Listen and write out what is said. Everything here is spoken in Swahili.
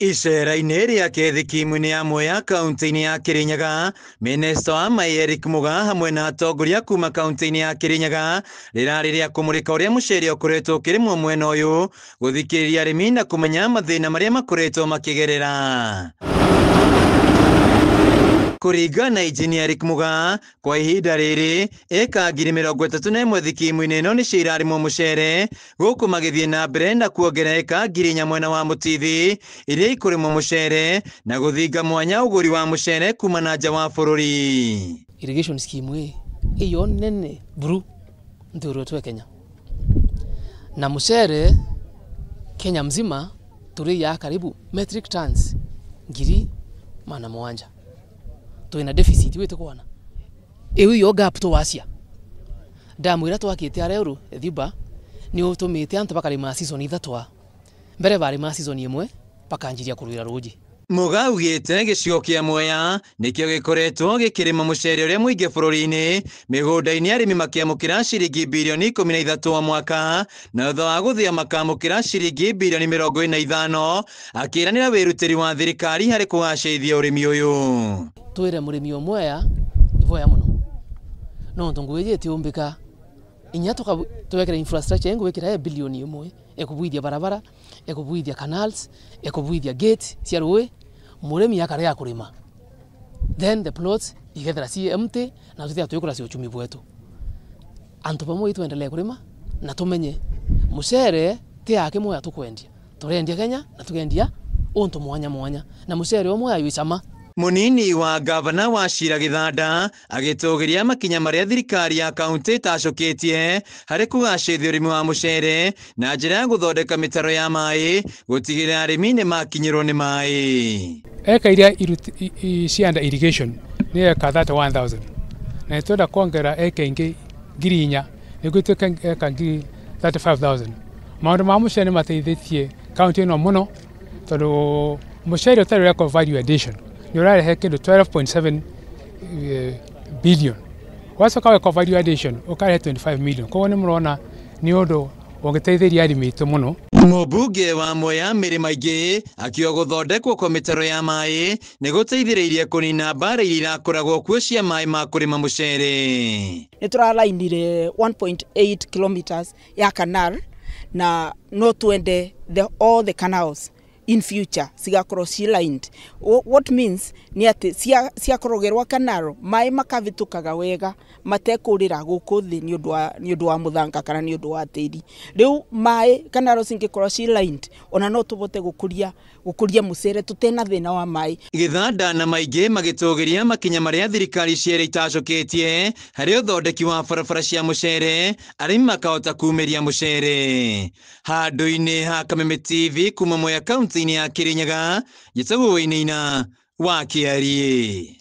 Icera-inĩ rĩa Kithikimu-inĩ ya Mwea kaunti-inĩ ya Kirinyaga, Minista wa Mai Eric Mugaa hamwe na atongoria kuma kaunti-inĩ ya Kirinyaga rĩrarĩ rĩa kũmũrĩka ũrĩa mũcere ũkoretwo ũkĩrĩmwo mwena ũyũ, gũthikĩrĩria arĩmi na kũmenya mathĩna marĩa makoretwo makĩgerera. Kũringana na Injinia Eric Mugaa, kwa ihinda rĩrĩ eka 31,000 thikimu-inĩ ĩno nĩcio irarĩmwo mũcere, gũkũ magĩthiĩ na mbere na kuongerera eka 4,000 mwena wa Mũtithi iria ikũrĩmwo mũcere na gũthinga mwanya ũgũri wa mũcere kuma na nja wa bũrũri. Irrigation scheme hiyo nene buru ndio tu Kenya. Na mũcere Kenya mzima turi ya karibu metric tons 700,000. Tuina deficit wetu kwana. Ewe yo gap to wasia. Ndamwira twakite areuru thiba ni utumite antu bakarima season ithatwa. Mbere bari ma season imwe bakanjiria kurwira ruji. Mugaa ugite gĩcigo kĩa Mwea nĩkĩo gĩkoretwo gĩkĩrĩma mũcere ũrĩa mũingĩ bũrũri-inĩ, mĩgũnda-inĩ arĩmi makĩamũkĩra ciringi bilioni 13 o mwaka, na thutha wa gũthĩa makamũkĩra ciringi bilioni 45, akĩranĩra wĩrutĩri wa thirikari harĩ kũgacĩrithia ũrĩmi ũyũ. Twire mũrĩmi o Mwea ivoya muno no ntungwĩjĩte ũmbĩka inya twekera infrastructure ngwĩkĩra bilioni 1 ekũbuithia barabara, ekũbuithia canals, ekũbuithia gate cia rũĩ, mũrĩmi akare ya kũrĩma, then the plots igethera ci empty na tutia twĩkũra cio uchumi bwetu. Antu pamwe tuendelee kũrĩma na tumenye mũcere ti yake Mwea tukwendia, turendia Kenya na tukendia untu mwanya na mũcere o Mwea wicama. Munini wa gavana wa Cira Gĩthanda agĩtũgĩria makinya marĩa thirikari ya kaunti ĩtacũkĩtie harĩ kũgacĩrithia ũrĩmi wa mũcere na njĩra ya gũthondeka mĩtaro ya maĩ gũtigĩrĩra arĩmi nĩ makinyĩrwo nĩ maĩ. Eka iria cianda irrigation ni eka 31,000 na ĩtwenda kuongera eka ingĩ 4,000 nĩguo ĩtuĩke eka 35,000. Maũndũ ma mũcere mateithĩtie kaunti ĩno mũno tondũ mũcere ũtarĩ weka value addition ni ũrarehe kĩndũ 12.7 billion. Wacoka weka value addition ũkarehe 25 million. Koguo nĩ mũrona nĩ ũndũ ũngĩteithĩria arĩmi aitũ mũno. Mũmbunge wa Mwea Mĩrĩ Maingĩ akiuga gũthondekwo kwa mĩtaro ya maĩ nĩ gũteithĩrĩirie kũnina mbara iria irakoragwo kuo cia maĩ ma kũrĩma mũcere. Nĩ tũralainire 1.8 kilometers ya canal na no twende all the canals in future cigakorwo lined. What means ni ati ciakorogerwa canal mai makavitukaga wega matekũrĩra gũkũ thĩ ni ũndũ wa mũthanga kana ni ũndũ wa tĩri. Rĩu mai canal cingikorwo lined ona no tũbote gũkũria mũcere tutena thĩna wa mai. Gĩthanda na maingĩ magĩtũgĩria makinya marĩa thirikari ciere itacũkĩtie harĩ ũthondeki wa barabara cia mũcere, arĩmi makahota kumĩria mũcere. Handũ-inĩ ha Kameme TV kuma Mwea kaunti-inĩ ya Kirinyaga, Gĩtagũ Wainaina wa Kiarie.